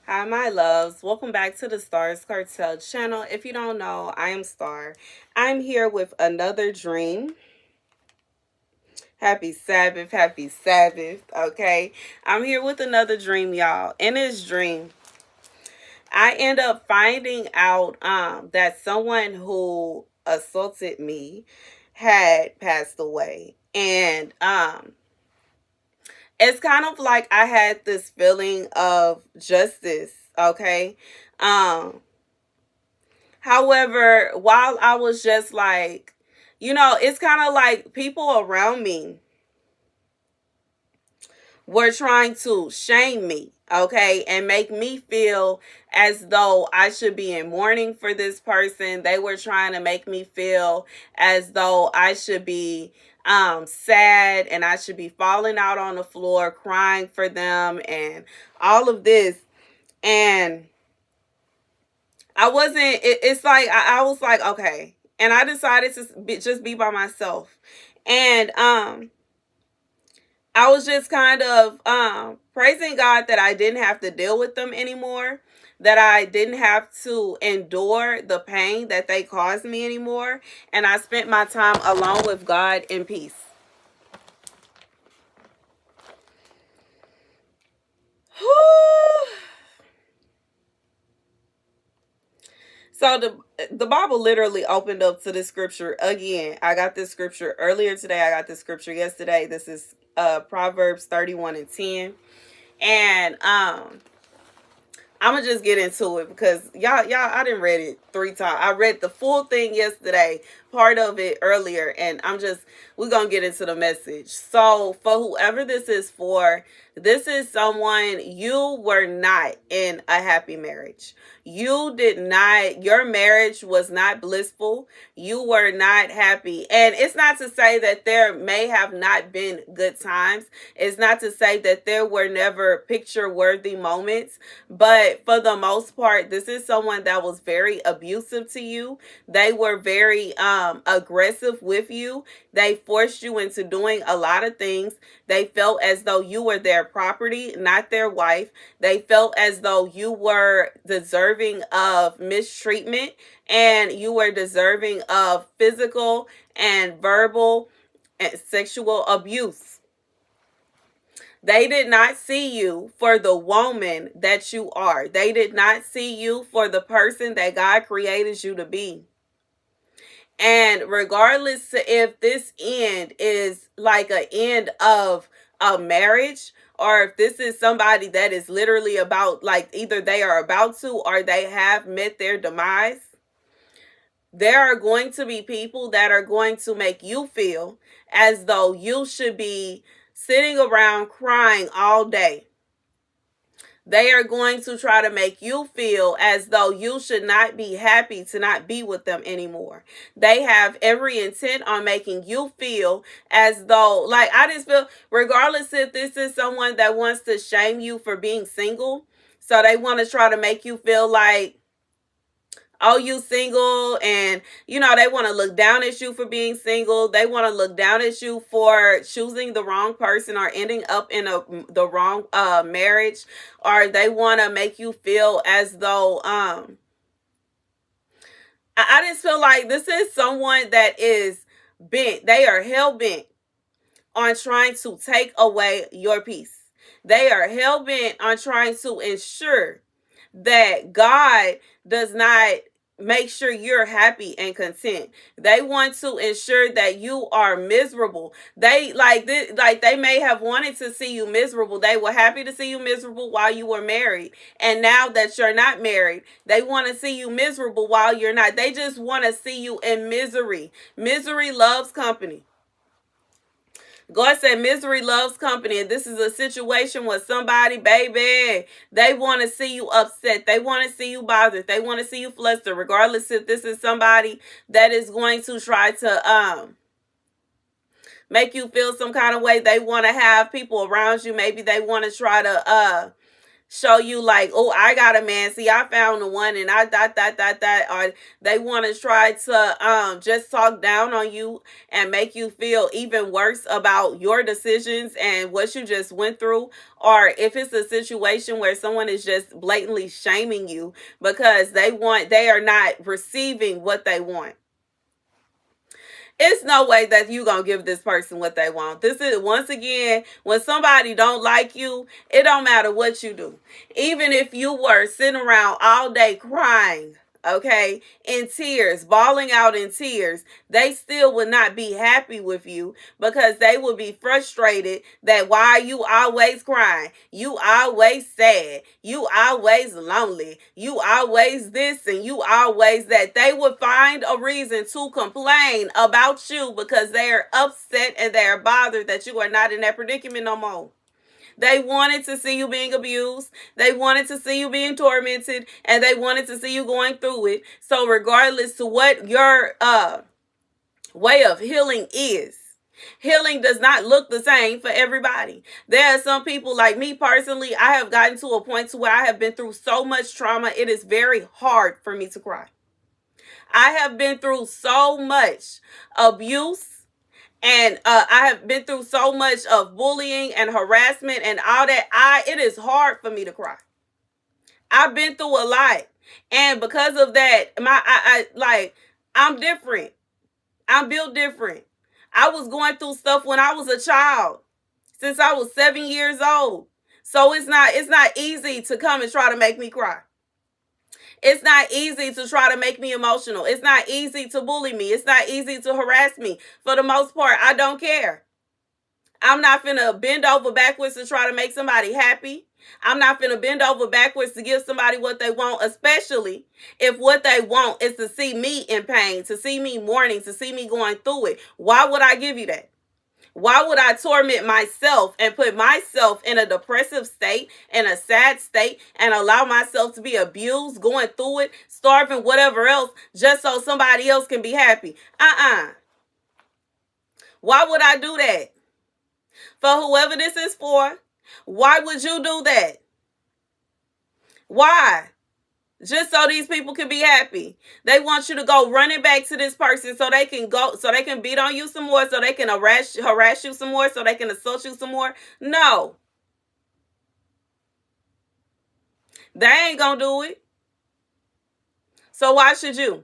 Hi, my loves. Welcome back to the Starscartel channel. If you don't know, I am Star. I'm here with another dream. Happy Sabbath, happy Sabbath. Okay, I'm here with another dream, y'all. In this dream, I end up finding out that someone who assaulted me had passed away, and it's kind of like I had this feeling of justice. Okay. Um, However, while I was just like, it's kind of like people around me were trying to shame me, okay, and make me feel as though I should be in mourning for this person. They were trying to make me feel as though I should be sad and I should be falling out on the floor crying for them and all of this. And I wasn't, it's like, I was like, okay. And I decided to just be by myself. And I was just kind of praising God that I didn't have to deal with them anymore, that I didn't have to endure the pain that they caused me anymore. And I spent my time alone with God in peace. So the Bible literally opened up to this scripture again. I got this scripture earlier today. I got this scripture yesterday. This is Proverbs 31:10. And I'm gonna just get into it because y'all, I didn't read it 3 times. I read the full thing yesterday, part of it earlier, and we're gonna get into the message. So for whoever this is for, this is someone you were not in a happy marriage. You did not, your marriage was not blissful. You were not happy. And it's not to say that there may have not been good times. It's not to say that there were never picture worthy moments. But for the most part, this is someone that was very abusive to you. They were very aggressive with you. They forced you into doing a lot of things. They felt as though you were their property, not their wife. They felt as though you were deserving of mistreatment and you were deserving of physical and verbal and sexual abuse. They did not see you for the woman that you are. They did not see you for the person that God created you to be. And regardless if this end is like an end of a marriage, or if this is somebody that is literally about, like, either they are about to or they have met their demise, there are going to be people that are going to make you feel as though you should be sitting around crying all day. They are going to try to make you feel as though you should not be happy to not be with them anymore. They have every intent on making you feel as though, like, I just feel, regardless if this is someone that wants to shame you for being single, so they want to try to make you feel like, oh, you single, and they want to look down at you for being single. They want to look down at you for choosing the wrong person or ending up in the wrong marriage, or they want to make you feel as though I just feel like this is someone that is bent. They are hell bent on trying to take away your peace. They are hell bent on trying to ensure that God does not make sure you're happy and content. They want to ensure that you are miserable. They like this, like they may have wanted to see you miserable. They were happy to see you miserable while you were married. And now that you're not married, they want to see you miserable while you're not. They just want to see you in misery. Misery loves company. God said misery loves company. And this is a situation where somebody, baby, they want to see you upset. They want to see you bothered. They want to see you flustered, regardless if this is somebody that is going to try to make you feel some kind of way. They want to have people around you. Maybe they want to try to show you like, oh, I got a man. See, I found the one, and I that, or they want to try to just talk down on you and make you feel even worse about your decisions and what you just went through. Or if it's a situation where someone is just blatantly shaming you because they are not receiving what they want. It's no way that you gonna give this person what they want. This is, once again, when somebody don't like you, it don't matter what you do. Even if you were sitting around all day crying, okay, in tears, bawling out in tears, they still would not be happy with you because they would be frustrated that why you always crying, you always sad, you always lonely, you always this and you always that. They would find a reason to complain about you because they are upset and they are bothered that you are not in that predicament no more. They wanted to see you being abused. They wanted to see you being tormented, and they wanted to see you going through it. So regardless to what your way of healing is, healing does not look the same for everybody. There are some people, like me personally, I have gotten to a point to where I have been through so much trauma, it is very hard for me to cry. I have been through so much abuse, and I have been through so much of bullying and harassment and all that. It is hard for me to cry. I've been through a lot, and because of that, I'm different. I'm built different. I was going through stuff when I was a child, since I was 7 years old. So it's not easy to come and try to make me cry. It's not easy to try to make me emotional. It's not easy to bully me. It's not easy to harass me. For the most part, I don't care. I'm not finna bend over backwards to try to make somebody happy. I'm not finna bend over backwards to give somebody what they want, especially if what they want is to see me in pain, to see me mourning, to see me going through it. Why would I give you that? Why would I torment myself and put myself in a depressive state, in a sad state, and allow myself to be abused, going through it, starving, whatever else, just so somebody else can be happy? Why would I do that? For whoever this is for, why would you do that? Why? Just so these people can be happy. They want you to go running back to this person so they can beat on you some more, so they can harass you some more, so they can assault you some more. No. They ain't gonna do it. So why should you?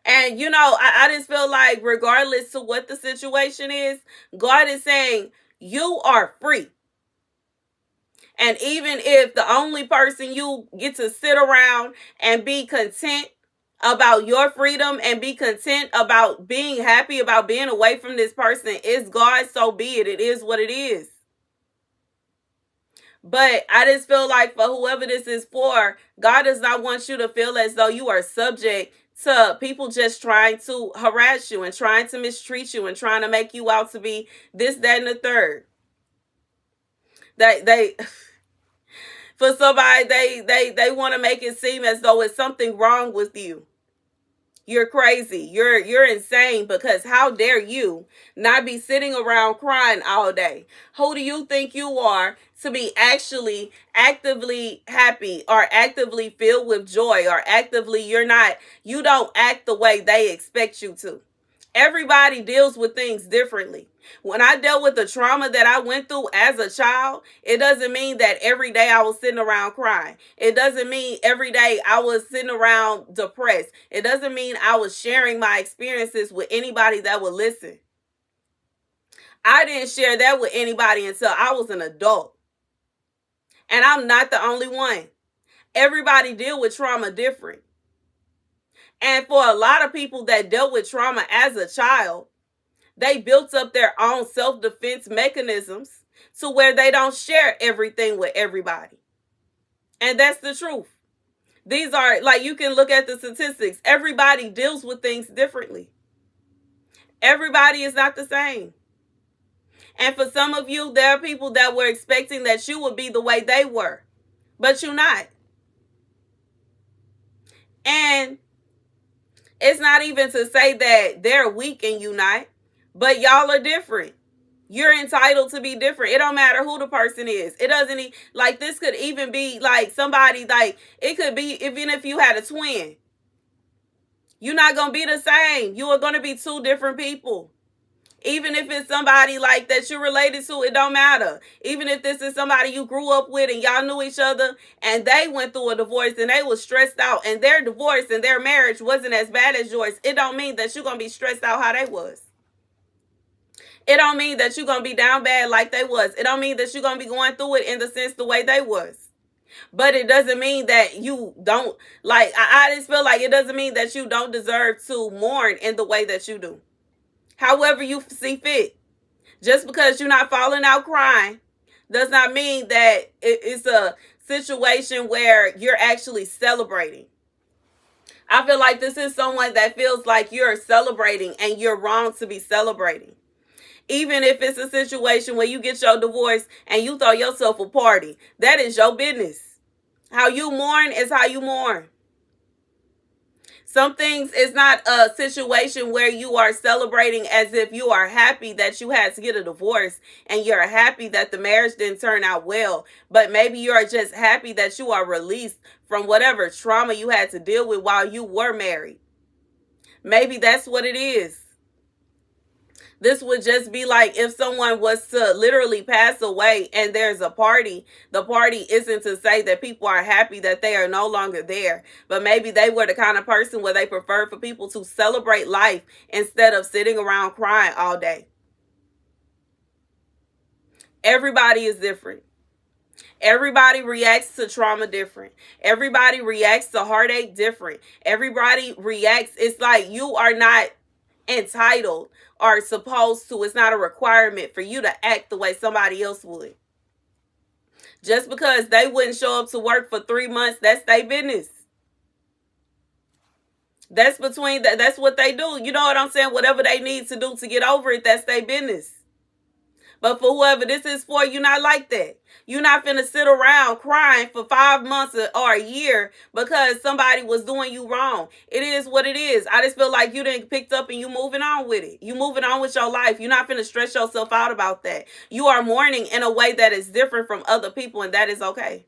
And I just feel like regardless to what the situation is, God is saying you are free. And even if the only person you get to sit around and be content about your freedom and be content about being happy about being away from this person is God, so be it. It is what it is. But I just feel like for whoever this is for, God does not want you to feel as though you are subject to people just trying to harass you and trying to mistreat you and trying to make you out to be this, that, and the third. They for somebody, they want to make it seem as though it's something wrong with you. You're crazy. You're insane, because how dare you not be sitting around crying all day? Who do you think you are to be actually actively happy or actively filled with joy, or actively you don't act the way they expect you to? Everybody deals with things differently. When I dealt with the trauma that I went through as a child, it doesn't mean that every day I was sitting around crying. It doesn't mean every day I was sitting around depressed. It doesn't mean I was sharing my experiences with anybody that would listen. I didn't share that with anybody until I was an adult. And I'm not the only one. Everybody deal with trauma different. And for a lot of people that dealt with trauma as a child, they built up their own self-defense mechanisms to where they don't share everything with everybody. And that's the truth. These are, like, you can look at the statistics. Everybody deals with things differently. Everybody is not the same. And for some of you, there are people that were expecting that you would be the way they were, but you're not. And it's not even to say that they're weak and you not, but y'all are different. You're entitled to be different. It don't matter who the person is. It doesn't like this could even be like somebody like it could be even if you had a twin. You're not gonna be the same. You are gonna be two different people. Even if it's somebody like that you're related to, it don't matter. Even if this is somebody you grew up with and y'all knew each other and they went through a divorce and they was stressed out and their divorce and their marriage wasn't as bad as yours, it don't mean that you're gonna be stressed out how they was. It don't mean that you're gonna be down bad like they was. It don't mean that you're gonna be going through it in the sense the way they was. But it doesn't mean that you don't like I just feel like it doesn't mean that you don't deserve to mourn in the way that you do. However you see fit. Just because you're not falling out crying does not mean that it's a situation where you're actually celebrating. I feel like this is someone that feels like you're celebrating and you're wrong to be celebrating. Even if it's a situation where you get your divorce and you throw yourself a party, that is your business. How you mourn is how you mourn. Some things is not a situation where you are celebrating as if you are happy that you had to get a divorce and you're happy that the marriage didn't turn out well. But maybe you are just happy that you are released from whatever trauma you had to deal with while you were married. Maybe that's what it is. This would just be like if someone was to literally pass away and there's a party. The party isn't to say that people are happy that they are no longer there, but maybe they were the kind of person where they prefer for people to celebrate life instead of sitting around crying all day. Everybody is different. Everybody reacts to trauma different. Everybody reacts to heartache different. Everybody reacts. It's like you are not entitled or supposed to. It's not a requirement for you to act the way somebody else would. Just because they wouldn't show up to work for 3 months, that's their business. That's that's what they do. You know what I'm saying? Whatever they need to do to get over it, that's their business. But for whoever this is for, you're not like that. You're not finna sit around crying for 5 months or a year because somebody was doing you wrong. It is what it is. I just feel like you didn't picked up and you moving on with it. You moving on with your life. You're not finna stress yourself out about that. You are mourning in a way that is different from other people, and that is okay.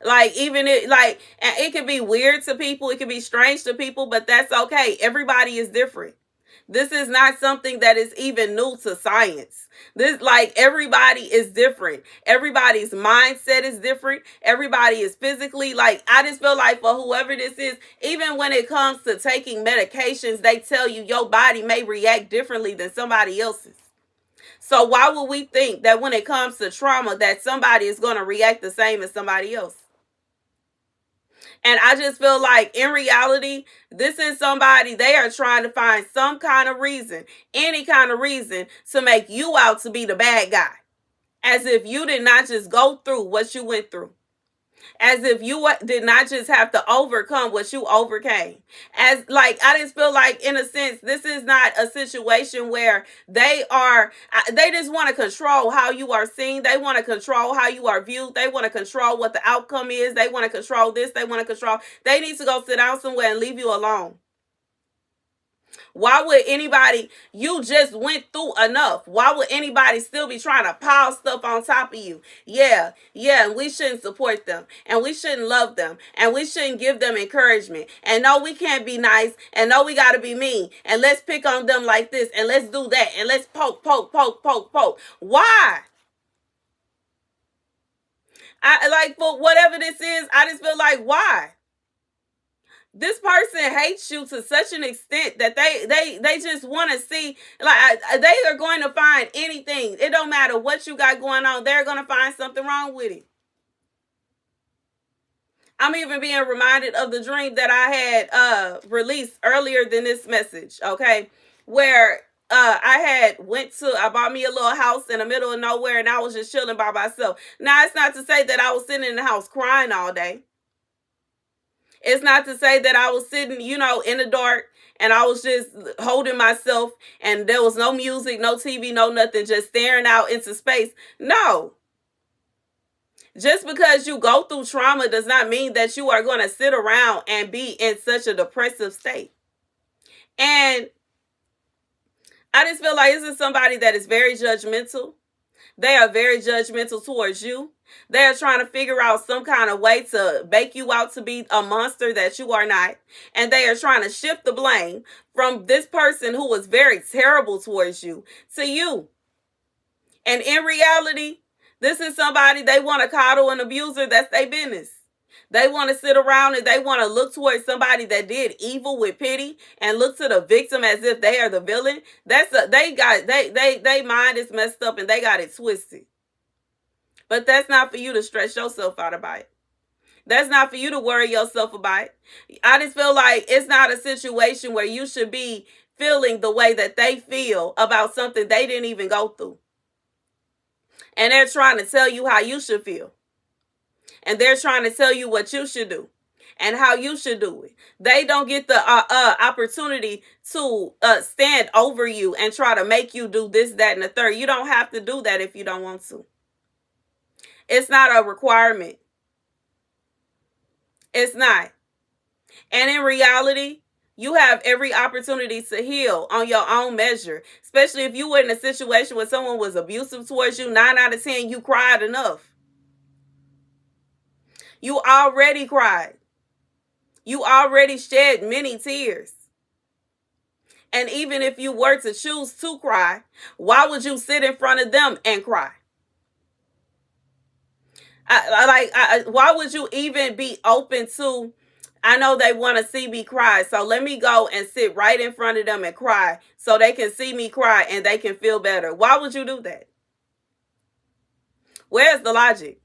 Like even it can be weird to people, it can be strange to people, but that's okay. Everybody is different. This is not something that is even new to science. This like everybody is different. Everybody's mindset is different. Everybody is physically like I just feel like for whoever this is, even when it comes to taking medications, they tell you your body may react differently than somebody else's. So why would we think that when it comes to trauma that somebody is going to react the same as somebody else? And I just feel like in reality, this is somebody, they are trying to find some kind of reason, any kind of reason to make you out to be the bad guy. As if you did not just go through what you went through. As if you did not just have to overcome what you overcame. As like, I just feel like in a sense, this is not a situation where they just want to control how you are seen. They want to control how you are viewed. They want to control what the outcome is. They want to control this. They want to control. They need to go sit down somewhere and leave you alone. Why would anybody, you just went through enough. Why would anybody still be trying to pile stuff on top of you? Yeah, and we shouldn't support them. And we shouldn't love them. And we shouldn't give them encouragement. And no, we can't be nice. And no, we got to be mean. And let's pick on them like this. And let's do that. And let's poke. Why? I like for whatever this is, I just feel like why? This person hates you to such an extent that they just want to see like they are going to find anything. It don't matter what you got going on. They're going to find something wrong with it. I'm even being reminded of the dream that I had released earlier than this message. Okay, where I bought me a little house in the middle of nowhere and I was just chilling by myself. Now it's not to say that I was sitting in the house crying all day. It's not to say that I was sitting, in the dark and I was just holding myself and there was no music, no TV, no nothing, just staring out into space. No. Just because you go through trauma does not mean that you are going to sit around and be in such a depressive state. And I just feel like this is somebody that is very judgmental. They are very judgmental towards you. They are trying to figure out some kind of way to make you out to be a monster that you are not. And they are trying to shift the blame from this person who was very terrible towards you to you. And in reality, this is somebody they want to coddle and abuse her. That's their business. They want to sit around and they want to look towards somebody that did evil with pity and look to the victim as if they are the villain. They mind is messed up and they got it twisted. But that's not for you to stress yourself out about it. That's not for you to worry yourself about it. I just feel like it's not a situation where you should be feeling the way that they feel about something they didn't even go through. And they're trying to tell you how you should feel. And they're trying to tell you what you should do and how you should do it. They don't get the opportunity to stand over you and try to make you do this, that, and the third. You don't have to do that if you don't want to. It's not a requirement. It's not. And in reality, you have every opportunity to heal on your own measure. Especially if you were in a situation where someone was abusive towards you, 9 out of 10, you cried enough. You already cried. You already shed many tears. And even if you were to choose to cry, why would you sit in front of them and cry? Why would you even be open to, I know they want to see me cry, so let me go and sit right in front of them and cry so they can see me cry and they can feel better. Why would you do that? Where's the logic?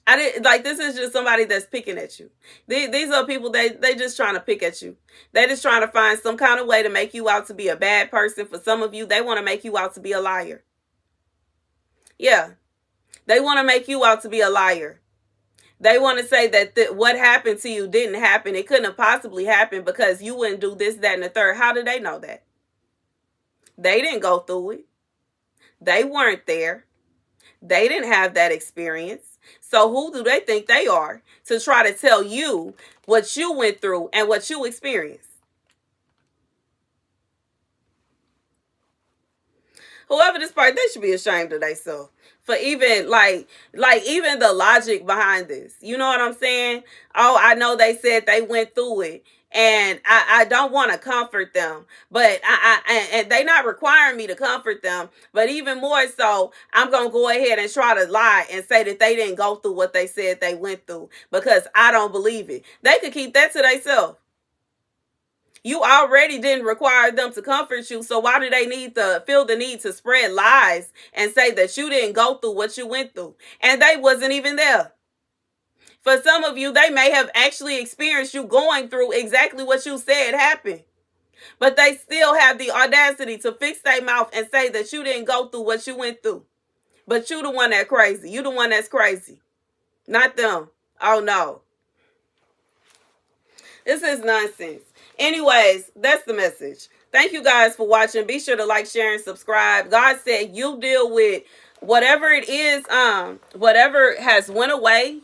This is just somebody that's picking at you. These are people they just trying to pick at you. They just trying to find some kind of way to make you out to be a bad person. For some of you, they want to make you out to be a liar. Yeah. They want to make you out to be a liar. They want to say that what happened to you didn't happen. It couldn't have possibly happened because you wouldn't do this, that, and the third. How did they know that? They didn't go through it. They weren't there. They didn't have that experience. So who do they think they are to try to tell you what you went through and what you experienced? Whoever this part, they should be ashamed of themselves for even even the logic behind this. You know what I'm saying? Oh, I know they said they went through it. And I don't want to comfort them, but and they not requiring me to comfort them. But even more so, I'm going to go ahead and try to lie and say that they didn't go through what they said they went through because I don't believe it. They could keep that to themselves. You already didn't require them to comfort you, so why do they feel the need to spread lies and say that you didn't go through what you went through? And they wasn't even there. For some of you, they may have actually experienced you going through exactly what you said happened. But they still have the audacity to fix their mouth and say that you didn't go through what you went through. But you the one that's crazy. You the one that's crazy. Not them. Oh, no. This is nonsense. Anyways, that's the message. Thank you guys for watching. Be sure to like, share, and subscribe. God said you deal with whatever it is, whatever has went away,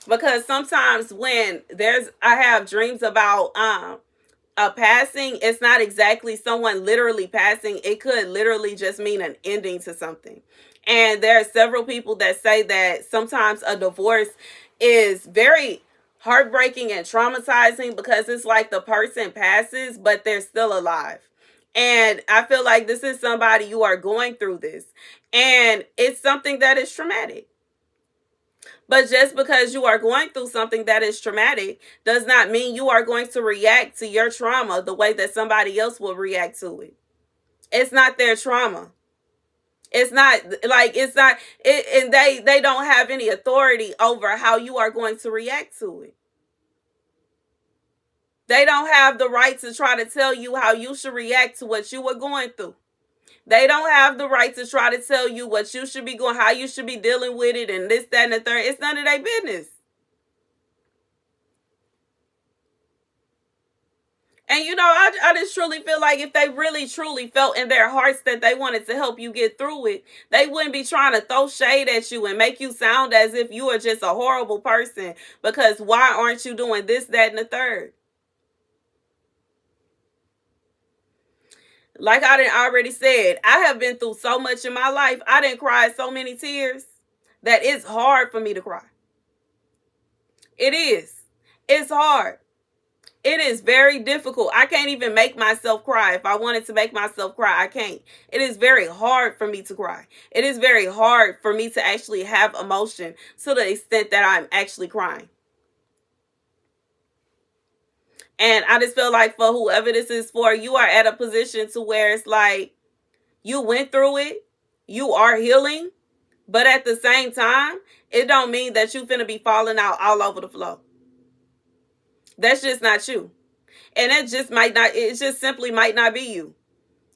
because sometimes when I have dreams about a passing, it's not exactly someone literally passing. It could literally just mean an ending to something. And there are several people that say that sometimes a divorce is very heartbreaking and traumatizing because it's like the person passes, but they're still alive. And I feel like this is somebody, you are going through this. And it's something that is traumatic. But just because you are going through something that is traumatic does not mean you are going to react to your trauma the way that somebody else will react to it. It's not their trauma. It's not and they don't have any authority over how you are going to react to it. They don't have the right to try to tell you how you should react to what you were going through. They don't have the right to try to tell you what you should be going, how you should be dealing with it, and this, that, and the third. It's none of their business. And I just truly feel like if they really truly felt in their hearts that they wanted to help you get through it, they wouldn't be trying to throw shade at you and make you sound as if you are just a horrible person because why aren't you doing this, that, and the third? Like I didn't already said, I have been through so much in my life. I didn't cry so many tears that it's hard for me to cry. It is. It's hard. It is very difficult. I can't even make myself cry. If I wanted to make myself cry, I can't. It is very hard for me to cry. It is very hard for me to actually have emotion to the extent that I'm actually crying. And I just feel like for whoever this is for, you are at a position to where it's like you went through it, you are healing, but at the same time, it don't mean that you finna be falling out all over the floor. That's just not you. And it just simply might not be you.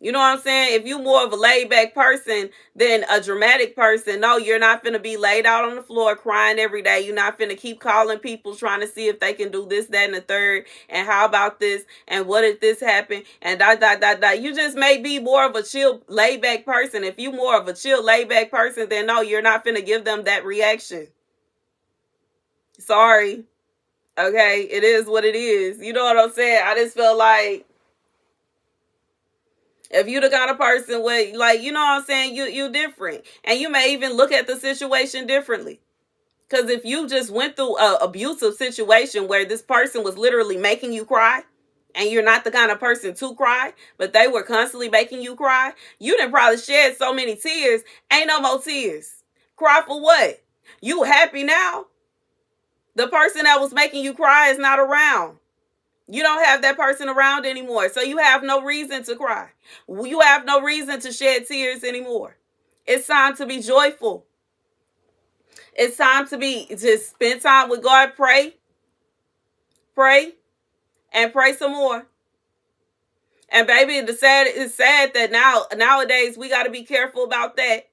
You know what I'm saying? If you more of a laid back person than a dramatic person, no, you're not finna be laid out on the floor crying every day. You're not finna keep calling people trying to see if they can do this, that, and the third. And how about this? And what if this happened? And dot, dot, dot, dot. You just may be more of a chill, laid back person. If you more of a chill, laid back person, then no, you're not finna give them that reaction. Sorry. Okay, it is what it is. You know what I'm saying? I just feel like if you the kind of person where, like, you know what I'm saying, you different. And you may even look at the situation differently. Because if you just went through a abusive situation where this person was literally making you cry, and you're not the kind of person to cry, but they were constantly making you cry, you done probably shed so many tears, ain't no more tears. Cry for what? You happy now? The person that was making you cry is not around. You don't have that person around anymore. So you have no reason to cry. You have no reason to shed tears anymore. It's time to be joyful. It's time to spend time with God, pray, and pray some more. And baby, it's sad that nowadays we got to be careful about that,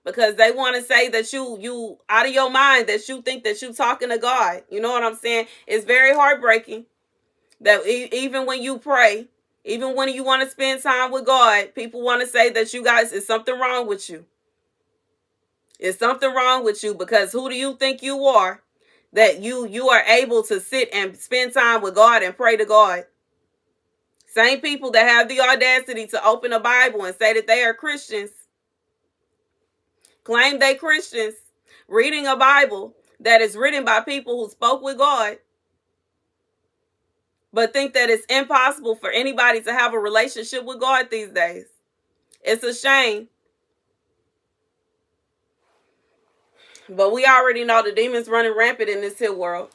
because they want to say that you out of your mind, that you think that you talking to God. You know what I'm saying? It's very heartbreaking that even when you pray, even when you want to spend time with God, people want to say that you guys, is something wrong with you. It's something wrong with you, because who do you think you are that you are able to sit and spend time with God and pray to God? Same people that have the audacity to open a Bible and say that they are Christians, claim they Christians, reading a Bible that is written by people who spoke with God, but think that it's impossible for anybody to have a relationship with God these days. It's a shame. But we already know the demons running rampant in this here world.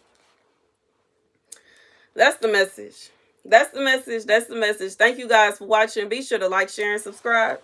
That's the message. That's the message. That's the message. Thank you guys for watching. Be sure to like, share, and subscribe.